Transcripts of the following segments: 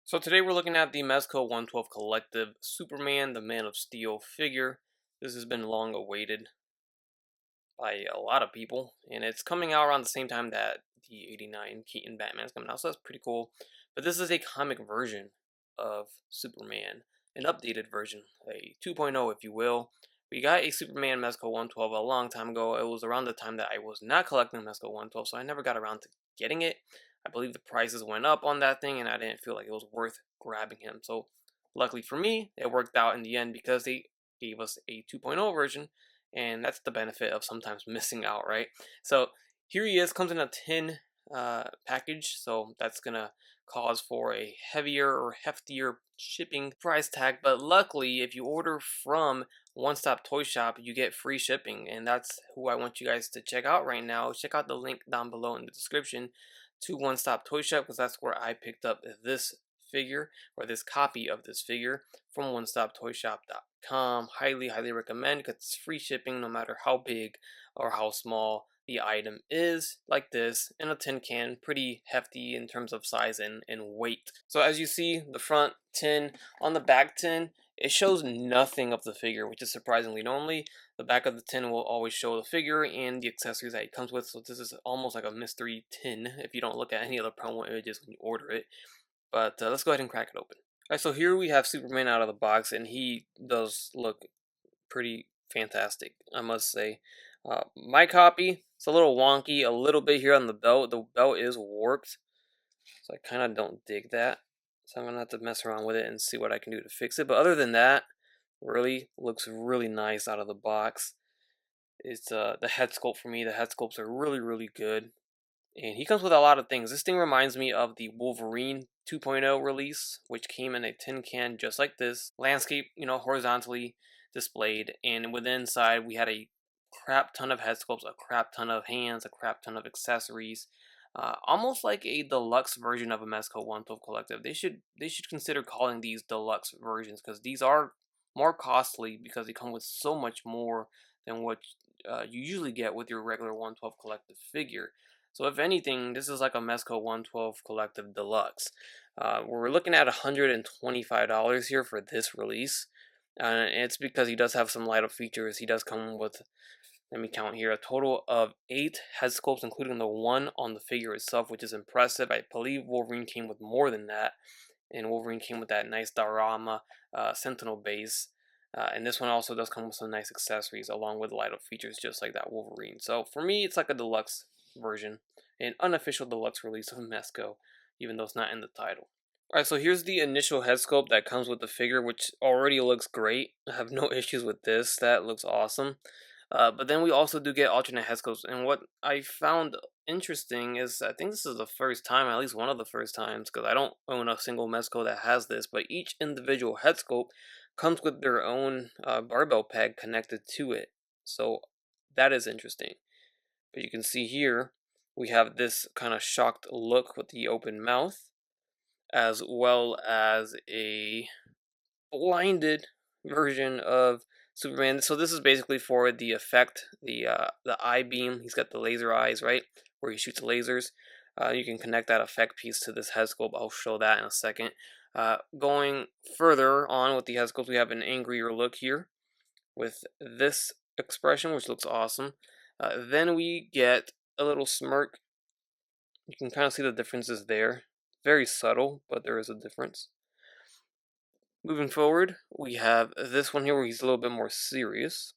So today we're looking at the Mezco 112 Collective Superman, the Man of Steel figure. This has been long awaited by a lot of people, and it's coming out around the same time that the 89 Keaton Batman is coming out, so that's pretty cool. But this is a comic version of Superman, an updated version, a 2.0 if you will. We got a Superman Mezco 112 a long time ago. It was around the time that I was not collecting Mezco 112, so I never got around to getting it. I believe the prices went up on that thing, and I didn't feel like it was worth grabbing him. So luckily for me, it worked out in the end because they gave us a 2.0 version, and that's the benefit of sometimes missing out, right? So here he is, comes in a tin package, so that's gonna cause for a heavier or heftier shipping price tag. But luckily, if you order from One Stop Toy Shop, you get free shipping, and that's who I want you guys to check out right now. Check out the link down below in the description to One Stop Toy Shop, because that's where I picked up this figure, or this copy of this figure, from onestoptoyshop.com. Highly recommend, because it's free shipping no matter how big or how small the item is. Like this, in a tin can, pretty hefty in terms of size and weight. So as you see, the front tin, on the back tin, it shows nothing of the figure, which is surprisingly. Normally, the back of the tin will always show the figure and the accessories that it comes with, so this is almost like a mystery tin if you don't look at any of the promo images when you order it. But let's go ahead and crack it open. Alright, so here we have Superman out of the box, and he does look pretty fantastic, I must say. My copy, it's a little wonky, a little bit here on the belt. The belt is warped, so I kind of don't dig that. So I'm going to have to mess around with it and see what I can do to fix it. But other than that, really looks really nice out of the box. It's the head sculpt for me. The head sculpts are really good. And he comes with a lot of things. This thing reminds me of the Wolverine 2.0 release, which came in a tin can just like this. Landscape, horizontally displayed. And within inside, we had a crap ton of head sculpts, a crap ton of hands, a crap ton of accessories. Almost like a deluxe version of a Mezco 112 Collective. They should consider calling these deluxe versions, because these are more costly because they come with so much more than what you usually get with your regular 112 Collective figure. So if anything, this is like a Mezco 112 Collective Deluxe. We're looking at $125 here for this release. And it's because he does have some light up features. He does come with, let me count here, a total of 8 head sculpts, including the one on the figure itself, which is impressive. I believe Wolverine came with more than that. And Wolverine came with that nice diorama Sentinel base. And this one also does come with some nice accessories along with light up features, just like that Wolverine. So for me, it's like a deluxe version, an unofficial deluxe release of Mezco, even though it's not in the title. Alright, so here's the initial head sculpt that comes with the figure, which already looks great. I have no issues with this. That looks awesome. But then we also do get alternate head sculpts, and what I found interesting is, I think this is the first time, at least one of the first times, because I don't own a single Mezco that has this, but each individual head sculpt comes with their own barbell peg connected to it. So that is interesting. But you can see here, we have this kind of shocked look with the open mouth, as well as a blinded version of Superman. So this is basically for the effect, the eye beam. He's got the laser eyes, right, where he shoots lasers. You can connect that effect piece to this head sculpt. I'll show that in a second. Going further on with the head sculpt, we have an angrier look here with this expression, which looks awesome. Then we get a little smirk. You can kind of see the differences there. Very subtle, but there is a difference. Moving forward, we have this one here where he's a little bit more serious.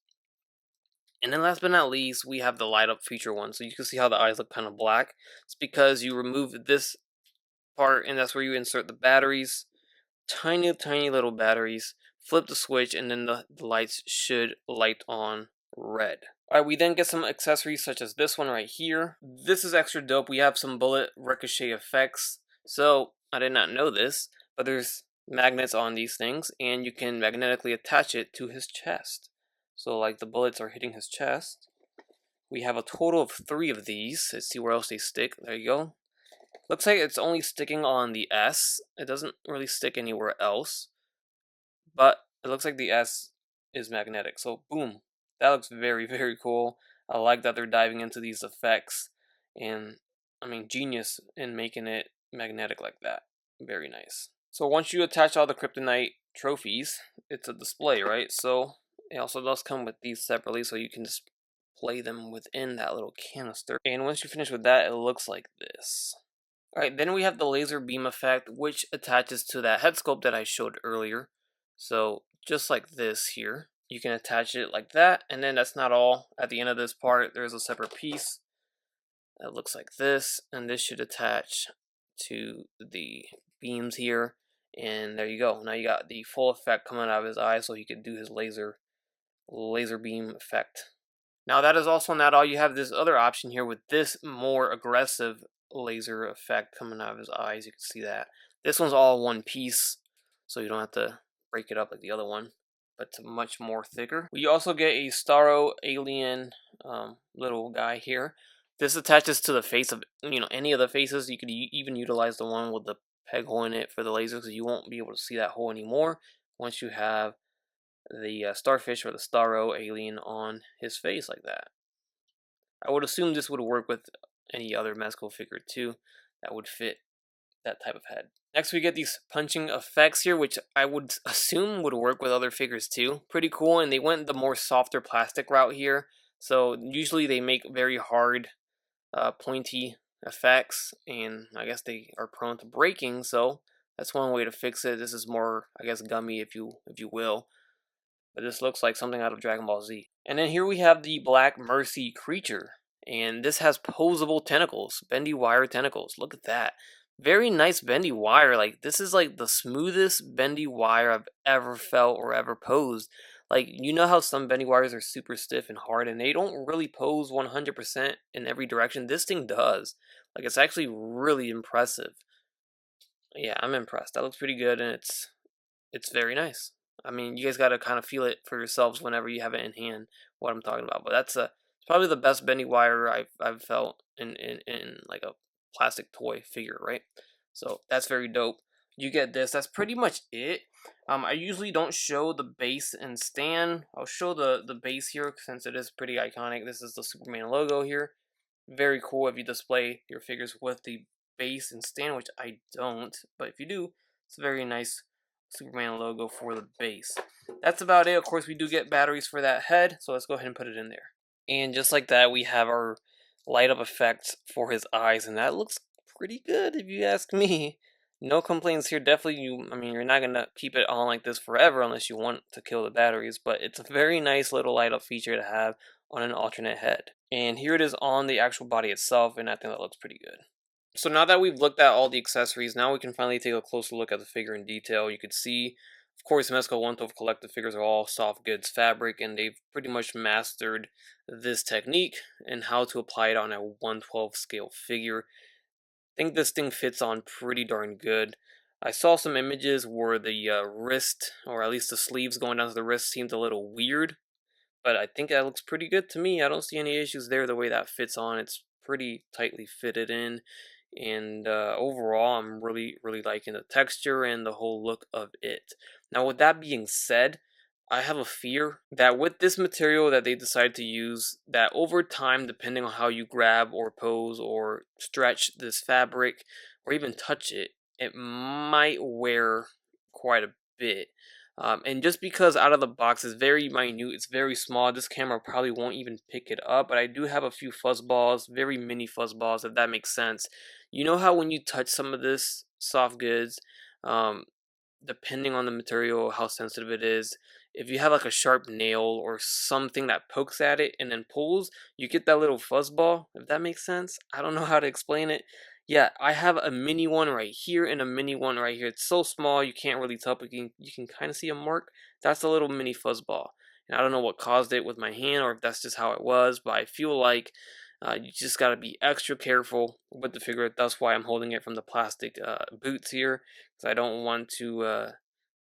And then last but not least, we have the light up feature one. So you can see how the eyes look kind of black. It's because you remove this part, and that's where you insert the batteries. Tiny little batteries. Flip the switch, and then the lights should light on red. Alright, we then get some accessories such as this one right here. This is extra dope. We have some bullet ricochet effects. So, I did not know this, but there's magnets on these things, and you can magnetically attach it to his chest. So like the bullets are hitting his chest. We have a total of 3 of these. Let's see where else they stick. There you go. Looks like it's only sticking on the S. It doesn't really stick anywhere else. But it looks like the S is magnetic. So boom. That looks very cool. I like that they're diving into these effects. And I mean, genius in making it magnetic like that. Very nice. So once you attach all the kryptonite trophies, it's a display, right? So it also does come with these separately, so you can display them within that little canister. And once you finish with that, it looks like this. Alright, then we have the laser beam effect, which attaches to that head sculpt that I showed earlier. So just like this here, you can attach it like that, and then that's not all. At the end of this part, there's a separate piece that looks like this, and this should attach to the beams here, and there you go. Now you got the full effect coming out of his eye, so he could do his laser beam effect. Now that is also not all. You have this other option here with this more aggressive laser effect coming out of his eyes. You can see that. This one's all one piece, so you don't have to break it up like the other one, but it's much more thicker. We also get a Starro alien little guy here. This attaches to the face of, any of the faces. You could even utilize the one with the peg hole in it for the laser, so you won't be able to see that hole anymore once you have the starfish or the Starro alien on his face like that. I would assume this would work with any other Mezco figure too that would fit that type of head. Next we get these punching effects here, which I would assume would work with other figures too. Pretty cool, and they went the more softer plastic route here. So usually they make very hard, pointy effects, and I guess they are prone to breaking, so that's one way to fix it. This is more, I guess, gummy if you will. But this looks like something out of Dragon Ball Z. And then here we have the Black Mercy creature. And this has posable tentacles, bendy wire tentacles. Look at that. Very nice bendy wire. Like, this is like the smoothest bendy wire I've ever felt or ever posed. Like, you know how some bendy wires are super stiff and hard, and they don't really pose 100% in every direction? This thing does. Like, it's actually really impressive. Yeah, I'm impressed. That looks pretty good, and it's very nice. I mean, you guys got to kind of feel it for yourselves whenever you have it in hand, what I'm talking about. But that's it's probably the best bendy wire I've felt in like a plastic toy figure, right? So that's very dope. You get this. That's pretty much it. I usually don't show the base and stand. I'll show the base here since it is pretty iconic. This is the Superman logo here. Very cool if you display your figures with the base and stand, which I don't. But if you do, it's a very nice Superman logo for the base. That's about it. Of course, we do get batteries for that head, so let's go ahead and put it in there. And just like that, we have our light up effects for his eyes, and that looks pretty good if you ask me. No complaints here. Definitely, you're not gonna keep it on like this forever unless you want to kill the batteries, but it's a very nice little light up feature to have on an alternate head. And here it is on the actual body itself, and I think that looks pretty good. So now that we've looked at all the accessories, now we can finally take a closer look at the figure in detail. You could see, of course, Mezco 112 collective figures are all soft goods fabric, and they've pretty much mastered this technique and how to apply it on a 112 scale figure. I think this thing fits on pretty darn good. I saw some images where the wrist, or at least the sleeves going down to the wrist, seemed a little weird, but I think that looks pretty good to me. I don't see any issues there the way that fits on. It's pretty tightly fitted in. And overall, I'm really liking the texture and the whole look of it. Now, with that being said, I have a fear that with this material that they decide to use, that over time, depending on how you grab or pose or stretch this fabric or even touch it, it might wear quite a bit. And just because out of the box is very minute, it's very small, this camera probably won't even pick it up, but I do have a few fuzz balls, very mini fuzz balls, if that makes sense. You know how when you touch some of this soft goods, depending on the material, how sensitive it is, if you have like a sharp nail or something that pokes at it and then pulls, you get that little fuzz ball, if that makes sense. I don't know how to explain it. Yeah, I have a mini one right here and a mini one right here. It's so small you can't really tell, but you can kind of see a mark. That's a little mini fuzz ball. And I don't know what caused it with my hand or if that's just how it was, but I feel like you just got to be extra careful with the figure. That's why I'm holding it from the plastic boots here, because I don't want to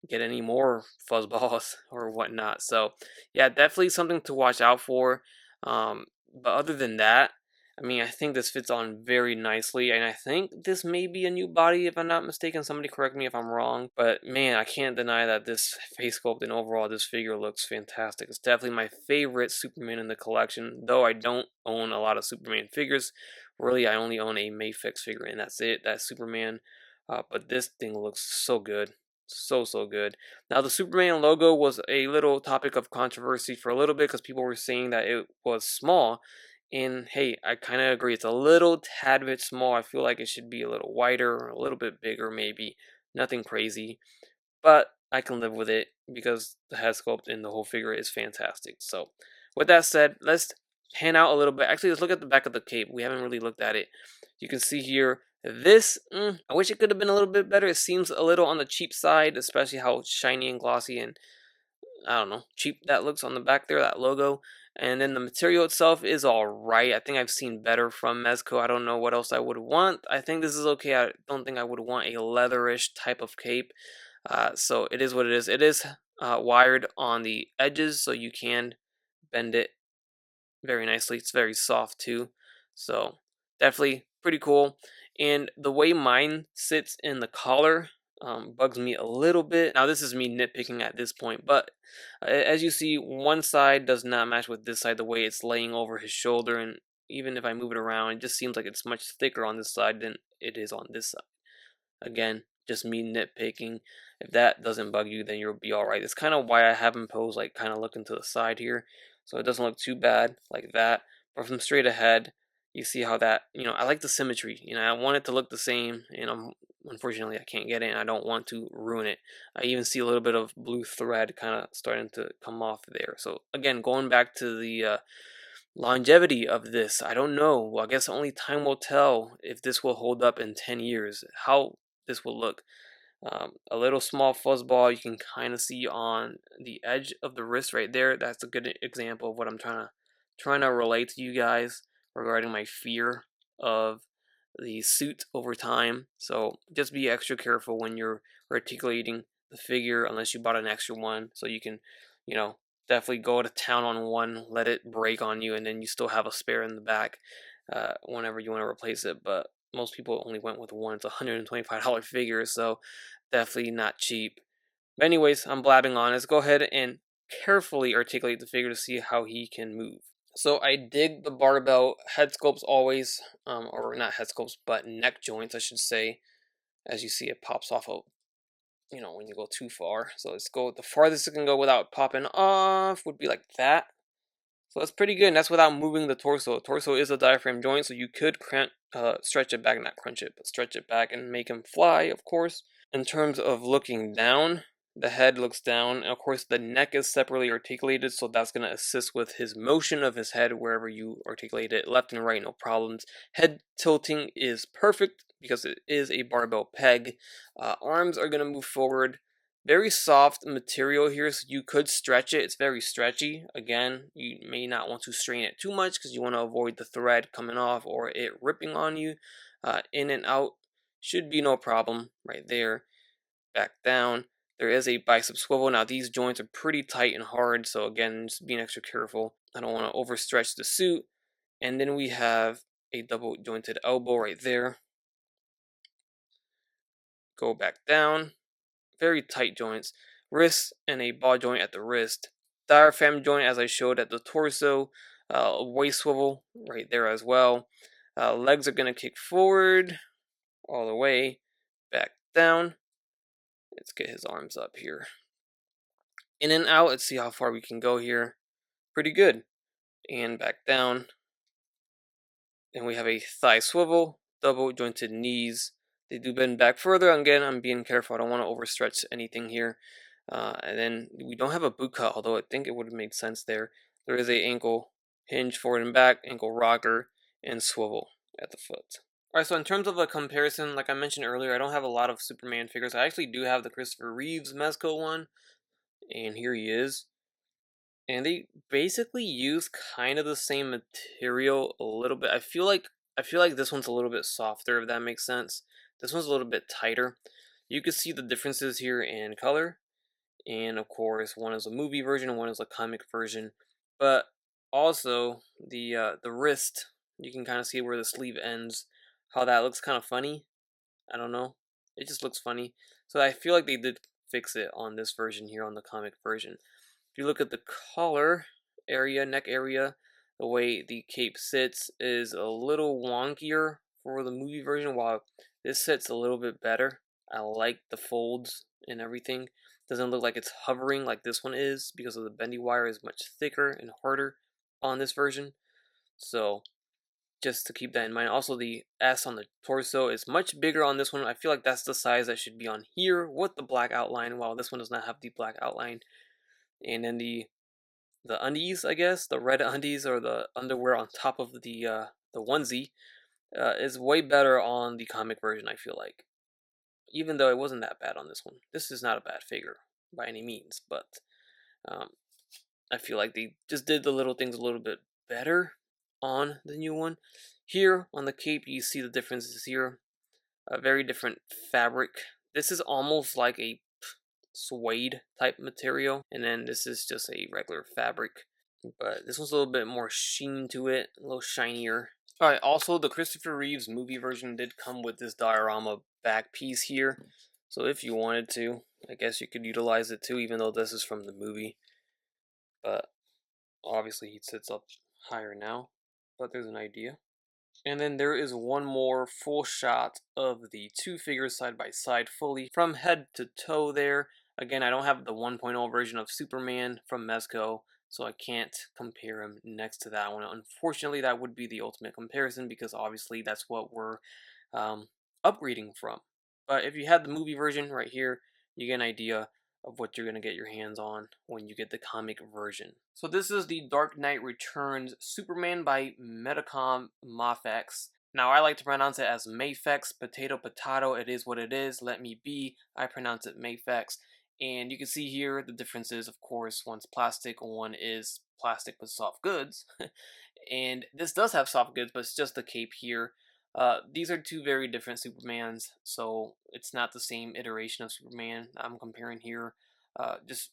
get any more fuzz balls or whatnot. So yeah, definitely something to watch out for. But other than that, I mean, I think this fits on very nicely, and I think this may be a new body if I'm not mistaken. Somebody correct me if I'm wrong, but man, I can't deny that this face sculpt and overall this figure looks fantastic. It's definitely my favorite Superman in the collection, though I don't own a lot of Superman figures. Really, I only own a Mayfix figure, and that's it. That's Superman. but this thing looks so good. So good. Now the Superman logo was a little topic of controversy for a little bit because people were saying that it was small. And hey, I kind of agree. It's a little tad bit small. I feel like it should be a little wider or a little bit bigger, maybe. Nothing crazy. But I can live with it because the head sculpt and the whole figure is fantastic. So, with that said, let's pan out a little bit. Actually, let's look at the back of the cape. We haven't really looked at it. You can see here, this, I wish it could have been a little bit better. It seems a little on the cheap side, especially how shiny and glossy and, I don't know, cheap that looks on the back there, that logo. And then the material itself is alright. I think I've seen better from Mezco. I don't know what else I would want. I think this is okay. I don't think I would want a leatherish type of cape. So it is what it is. It is wired on the edges, so you can bend it very nicely. It's very soft too. So definitely pretty cool. And the way mine sits in the collar bugs me a little bit. Now this is me nitpicking at this point, but as you see, one side does not match with this side, the way it's laying over his shoulder. And even if I move it around, it just seems like it's much thicker on this side than it is on this side. Again, just me nitpicking. If that doesn't bug you, then you'll be alright. It's kind of why I have him posed like kind of looking to the side here, so it doesn't look too bad like that. But from straight ahead, you see how that, I like the symmetry. I want it to look the same, and unfortunately I can't get it, and I don't want to ruin it. I even see a little bit of blue thread kind of starting to come off there. So again, going back to the longevity of this, I don't know. Well, I guess only time will tell if this will hold up in 10 years, how this will look. A little small fuzzball you can kind of see on the edge of the wrist right there. That's a good example of what I'm trying to relate to you guys regarding my fear of the suit over time. So just be extra careful when you're articulating the figure, unless you bought an extra one, so you can, you know, definitely go to town on one, let it break on you, and then you still have a spare in the back whenever you want to replace it. But most people only went with one. It's a $125 figure, so definitely not cheap. But anyways, I'm blabbing on. Let's go ahead and carefully articulate the figure to see how he can move. So I dig the barbell head sculpts always, or not head sculpts, but neck joints, I should say. As you see, it pops off of, when you go too far. So let's go, the farthest it can go without popping off would be like that. So that's pretty good, and that's without moving the torso. Torso is a diaphragm joint, so you could stretch it back, not crunch it, but stretch it back and make him fly, of course. In terms of looking down, the head looks down, and of course the neck is separately articulated, so that's going to assist with his motion of his head wherever you articulate it, left and right, no problems. Head tilting is perfect because it is a barbell peg. Arms are going to move forward. Very soft material here, so you could stretch it. It's very stretchy. Again, you may not want to strain it too much because you want to avoid the thread coming off or it ripping on you. In and out should be no problem right there. Back down. There is a bicep swivel. Now these joints are pretty tight and hard, so again, just being extra careful. I don't want to overstretch the suit. And then we have a double jointed elbow right there. Go back down. Very tight joints. Wrist and a ball joint at the wrist. Diaphragm joint as I showed at the torso. Waist swivel right there as well. Legs are going to kick forward all the way. Back down. Let's get his arms up here. In and out. Let's see how far we can go here. Pretty good. And back down. Then we have a thigh swivel. Double jointed knees. They do bend back further. Again, I'm being careful. I don't want to overstretch anything here. And then we don't have a boot cut, although I think it would have made sense there. There is a ankle hinge forward and back, ankle rocker, and swivel at the foot. Alright, so in terms of a comparison, like I mentioned earlier, I don't have a lot of Superman figures. I actually do have the Christopher Reeves Mezco one, and here he is. And they basically use kind of the same material a little bit. I feel like this one's a little bit softer, if that makes sense. This one's a little bit tighter. You can see the differences here in color. And of course, one is a movie version, one is a comic version. But also the wrist, you can kind of see where the sleeve ends, how that looks kind of funny. I don't know. It just looks funny. So I feel like they did fix it on this version here, on the comic version. If you look at the collar area, neck area, the way the cape sits is a little wonkier for the movie version, while this sits a little bit better. I like the folds and everything. Doesn't look like it's hovering like this one is because of the bendy wire is much thicker and harder on this version. So just to keep that in mind. Also, the S on the torso is much bigger on this one. I feel like that's the size that should be on here with the black outline, while this one does not have the black outline. And then the undies, I guess, the red undies or the underwear on top of the onesie is way better on the comic version, I feel like. Even though it wasn't that bad on this one. This is not a bad figure by any means, but I feel like they just did the little things a little bit better on the new one. Here on the cape, you see the differences here. A very different fabric. This is almost like a suede type material, and then this is just a regular fabric. But this one's a little bit more sheen to it, a little shinier. Alright, also the Christopher Reeves movie version did come with this diorama back piece here. So if you wanted to, I guess you could utilize it too, even though this is from the movie. But obviously he sits up higher now, but there's an idea. And then there is one more full shot of the two figures side by side fully from head to toe there. Again, I don't have the 1.0 version of Superman from Mezco, so I can't compare him next to that one. Unfortunately, that would be the ultimate comparison because obviously that's what we're upgrading from. But if you had the movie version right here, you get an idea of what you're going to get your hands on when you get the comic version. So this is the Dark Knight Returns Superman by Metacom Mafex. Now I like to pronounce it as Mafex, potato, it is what it is, let me be. I pronounce it Mafex. And you can see here the differences, of course, one's plastic, one is plastic with soft goods. And this does have soft goods, but it's just the cape here. These are two very different Supermans, so it's not the same iteration of Superman I'm comparing here. Just,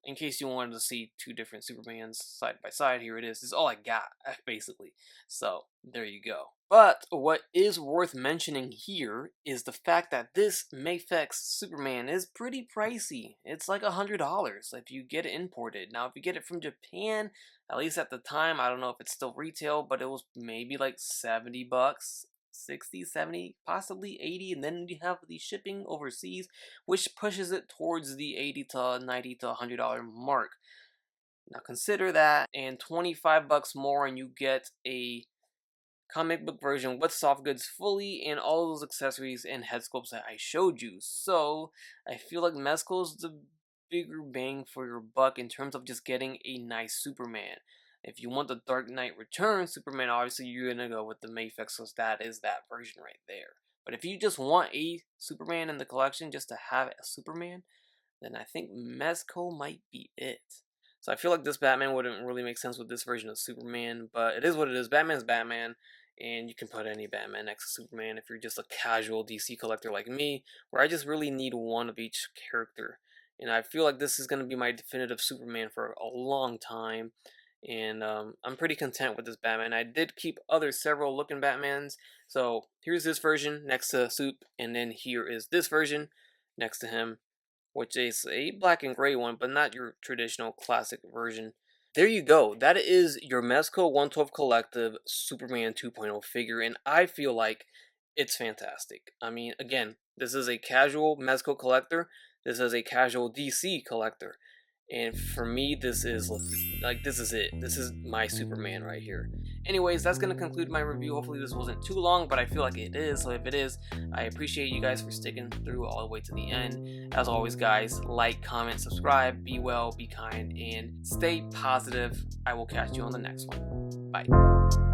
in case you wanted to see two different Supermans side by side, here it is. This is all I got, basically. So, there you go. But what is worth mentioning here is the fact that this Mafex Superman is pretty pricey. It's like $100 if you get it imported. Now, if you get it from Japan, at least at the time, I don't know if it's still retail, but it was maybe like 70 bucks, 60, 70, possibly 80, and then you have the shipping overseas, which pushes it towards the 80 to 90 to $100 mark. Now consider that, and 25 bucks more, and you get a comic book version with soft goods fully and all those accessories and head sculpts that I showed you. So I feel like Mezco's the bigger bang for your buck in terms of just getting a nice Superman. If you want the Dark Knight Returns Superman, obviously you're gonna go with the Mafex, because that is that version right there. But if you just want a Superman in the collection just to have a Superman, then I think Mezco might be it. So I feel like this Batman wouldn't really make sense with this version of Superman, but it is what it is. Batman's Batman, and you can put any Batman next to Superman if you're just a casual DC collector like me, where I just really need one of each character. And I feel like this is going to be my definitive Superman for a long time, and I'm pretty content with this Batman. I did keep several looking Batmans, so here's this version next to Soup, and then here is this version next to him, which is a black and gray one, but not your traditional classic version. There you go. That is your Mezco 112 Collective Superman 2.0 figure, and I feel like it's fantastic. I mean, again, this is a casual Mezco collector. This is a casual DC collector. And for me, this is it. This is my Superman right here. Anyways, that's going to conclude my review. Hopefully this wasn't too long, but I feel like it is. So if it is, I appreciate you guys for sticking through all the way to the end. As always, guys, like, comment, subscribe, be well, be kind, and stay positive. I will catch you on the next one. Bye.